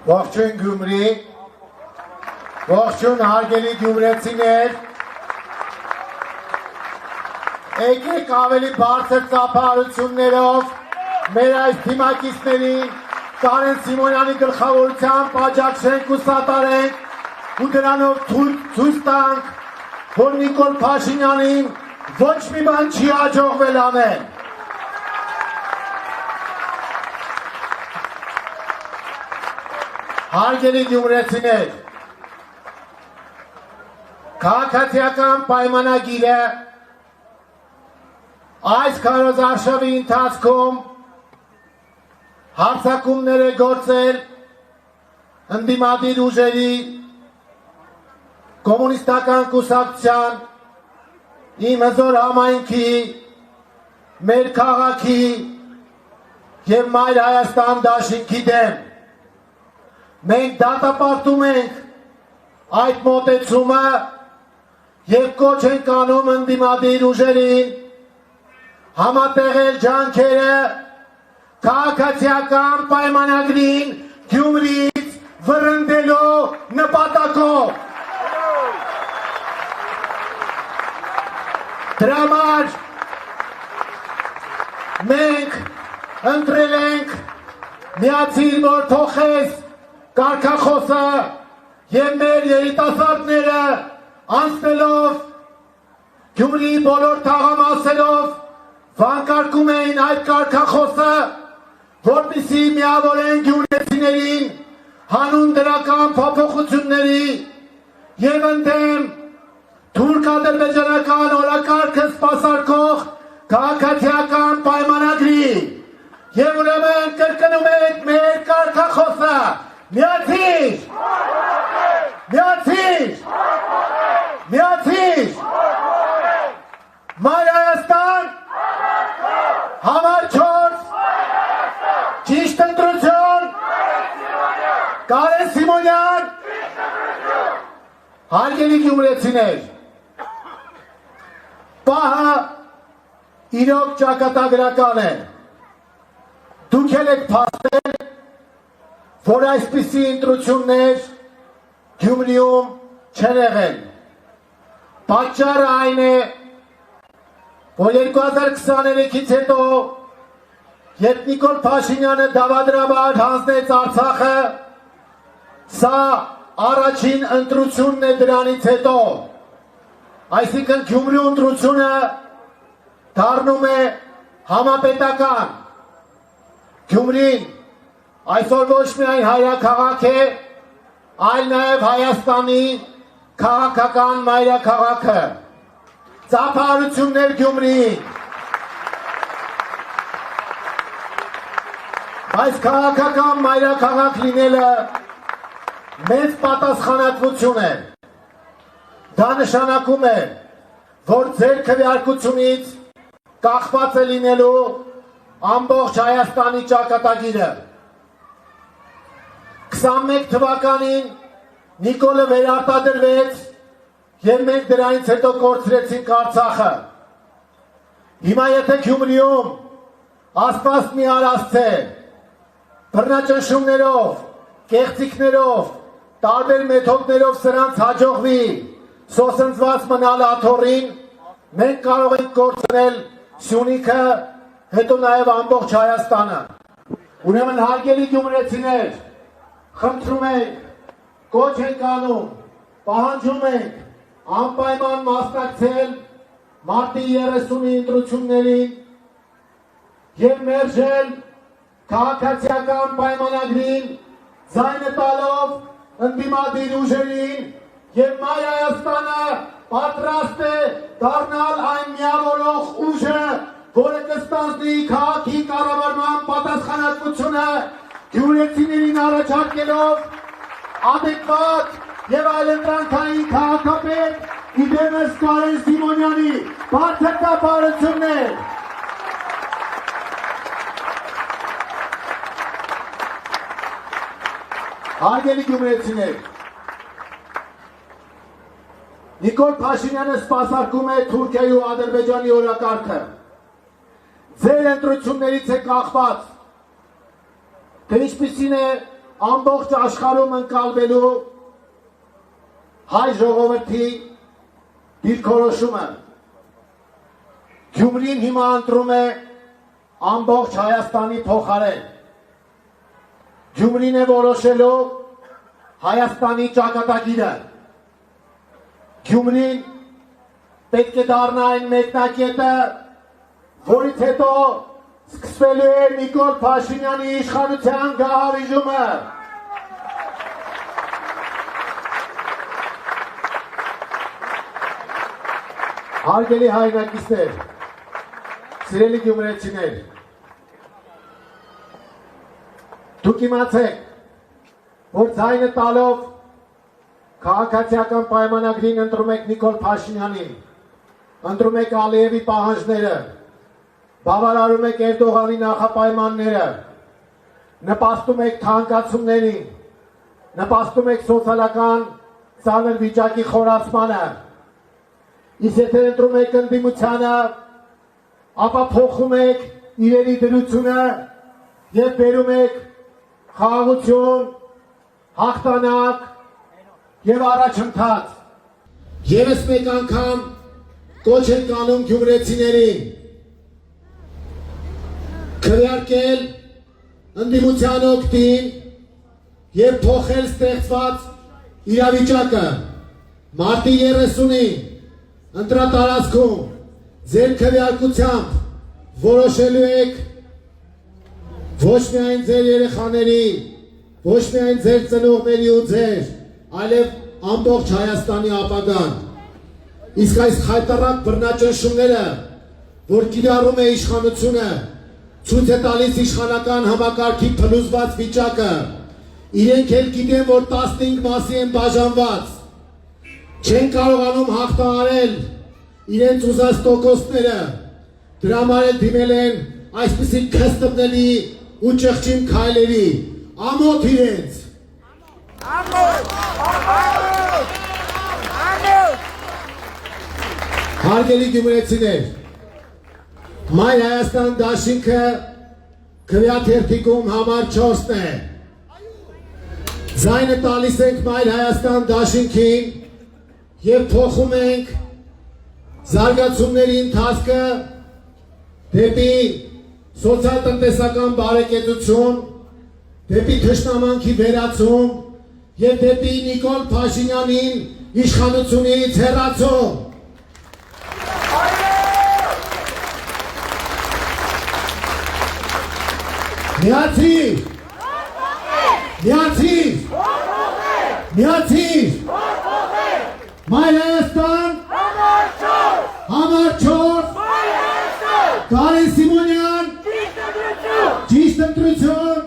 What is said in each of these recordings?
Ողջույն Գյումրի, ողջույն հարգելի գյումրեցիներ, եկեք ավելի բարձր ծափահարություններով մեր այս թիմակիցներին Կարեն Սիմոնյանի գլխավորությամբ աջակցենք ու սատարենք ու դրանով ցույց տանք, որ Նիկոլ Փաշինյանին ոչ մի բան չի հաջողվել անել։ Հարգելի գյումրեցիներ, քաղաքացիական պայմանագիրը այս քարոզարշավի ընթացքում հարձակումներ է գործել ընդդիմադիր ուժերի, կոմունիստական կուսակցության, իմ հզոր համայնքի, մեր քաղաքի և Մայր Հայաստան դաշինքի դեմ։ Մենք դատապարտում ենք այդ մոտեցումը և կոչ ենք անում ընդդիմադիր ուժերին համատեղել ջանքերը քաղաքացիական պայմանագրին Գյումրիից վռնդելու նպատակով։ Դրա համար մենք ընտրել ենք միացիր որ փոխես կարգախոսը և մեր երիտասարդները անցնելով Գյումրիի բոլոր թաղամասերով վանկարկում էին այդ կարգախոսը, որպեսզի միավորեն գյումրեցիներին հանուն դրական փոփոխությունների և ընդդեմ թուրք-ադրբեջանական օրակարգը սպասարկող քաղաքացիական պայմանագրի և ուրեմն կրկնում ենք մեր կարգախոսը միացիր, միացիր, միացիր, Մայր Հայաստան, համար 4, ճիշտ ընտրություն, Կարեն Սիմոնյան, հարգելի գյումրեցիներ, պահը իրոք ճակատագրական է, դուք էլ եք փաստել, որ այսպիսի ընտրություններ Գյումրիում չեն եղել, պատճառը այն է, որ 2023-ից հետո, երբ Նիկոլ Փաշինյանը դավադրաբար հանձնեց Արցախը, սա առաջին ընտրությունն է դրանից հետո, այսինքն Գյումրի ընտրությունը դառնում է համապետական, Գյումրին այսօր ոչ միայն հայրաքաղաք է, այլ նաև Հայաստանի քաղաքական մայրաքաղաքը, ծափահարություններ Գյումրիին, այս քաղաքական մայրաքաղաք լինելը մեծ պատասխանատվություն է, դա նշանակում է, որ ձեր քվեարկությունից կախված է լինելու ամբողջ Հայաստանի ճակատագիրը։ 21 թվականին Նիկոլը վերարտադրվեց և մենք դրանից հետո կորցրեցինք Արցախը։ Հիմա եթե Գյումրիում Աստված մի արասցե, բռնաճնշումներով, կեղծիքներով, տարբեր մեթոդներով սրանց հաջողվի սոսնձված մնալ աթոռին, մենք կարող ենք կորցնել Սյունիքը, հետո նաև ամբողջ Հայաստանը։ Ուրեմն հարգելի գյումրեցիներ, խնդրում ենք, կոչ ենք անում, պահանջում ենք անպայման մասնակցել մարտի 30-ի ընտրություններին և մերժել քաղաքացիական պայմանագրին, ձայնը տալով ընդդիմադիր ուժերին և Մայր Հայաստանը պատրաստ է դառնալ այն միավորող ուժը, որը կստանձնի քաղաքի կառավարման պատասխանատվությունը գյումրեցիներին առաջարկելով adekvat և այլընտրանքային քաղաքապետ իդեմս Կարեն Սիմոնյանի բարձր ծափահարություններ։ Հարգելի գյումրեցիներ, Նիկոլ Փաշինյանը սպասարկում է Թուրքիայի ու Ադրբեջանի օրակարգը։ Ձեր ընտրություններից է կախված, թե ինչպիսին է ամբողջ աշխարհում ընկալվելու հայ ժողովրդի դիրքորոշումը։ Գյումրին հիմա ընտրում է ամբողջ Հայաստանի փոխարեն։ Գյումրին է որոշելու Հայաստանի ճակատագիրը։ Գյումրին պետք է դառնա այն մեկնակետը, որից հետո սկսվելու է Նիկոլ Փաշինյանի իշխանության գահավիժումը։ Հարգելի հայրենակիցներ, սիրելի գյումրեցիներ, դուք իմացեք, որ ձայնը տալով քաղաքացիական պայմանագրին ընտրում եք Նիկոլ Փաշինյանին, ընտրում եք Ալիևի պահանջները, բավարարում եք Էրդողանի նախապայմանները, նպաստում եք թանկացումներին, նպաստում եք սոցիալական ծանր վիճակի խորացմանը, իսկ եթե ընտրում եք ընդդիմությանը, ապա փոխում եք իրերի դրությունը եւ բերում եք խաղաղություն, հաղթանակ եւ առաջընթաց։ Եվս մեկ անգամ կոչ ենք անում գյումրեցիներին քվեարկել ընդդիմության օգտին եւ փոխել ստեղծված իրավիճակը։ Մարտի 30-ին ընտրատարածքում ձեր քվեարկությամբ որոշելու եք ոչ միայն ձեր երեխաների, ոչ միայն ձեր ծնողների ու ձեր, այլև ամբողջ Հայաստանի ապագան։ Իսկ այս խայտառակ բռնաճնշումները, որ կիրառում է իշխանությունը, ցույց է տալիս իշխանական համակարգի փլուզված վիճակը։ Իրենք էլ գիտեն, որ 15 մասի են բաժանված, չեն կարողանում հաղթահարել իրենց ուզած տոկոսները, դրա համար էլ դիմել են այսպիսի քստբների ու ճղճին քայլերի, ամոթ իրենց։ Հարգելի գյումրեցիներ, Մայր Հայաստան դաշինքը քվեաթերթիկում համար 4-ն է։ Ձայնը տալիս ենք Մայր Հայաստան դաշինքին եւ փոխում ենք զարգացումների ընթացքը դեպի սոցիալ-տնտեսական բարեկեցություն, դեպի թշնամանքի վերացում եւ դեպի Նիկոլ Փաշինյանին իշխանությունից հեռացում։ Միացիր! Միացիր! Միացիր! Մայր Հայաստան! Համար 4! Կարեն Սիմոնյան! Ճիշտ ընտրություն!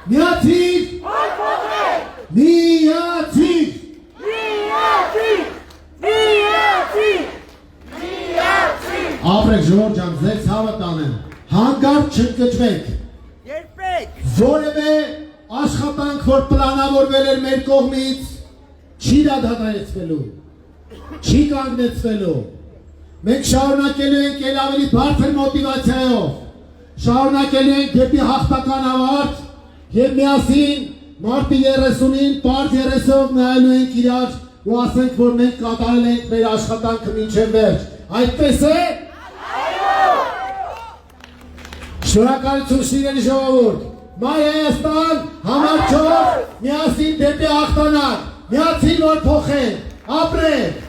Միացիր! Միացիր! Ապրեք ժողովուրդ ջան, ձեր ցավը տանեմ, հանկարծ չընկճվեք։ Որևէ աշխատանք, որ պլանավորվել էր մեր կողմից, չի դադարեցվելու, չի կանգնեցվելու։ Մենք շարունակելու ենք ել ավելի բարձր մոտիվացիայով, շարունակելու ենք դեպի հաղթական ավարտ եւ միասին մարտի 30-ին պարզ երեսով նայելու ենք իրար ու ասենք, որ մենք կատարել ենք մեր աշխատանքը մինչև վերջ։ Այդպես է։ Շնորհակալություն սիրելի ժողովուրդ։ Մայր Հայաստան, համար 4, միասին դեպի հաղթանակ, միացին որ փոխենք, ապրենք։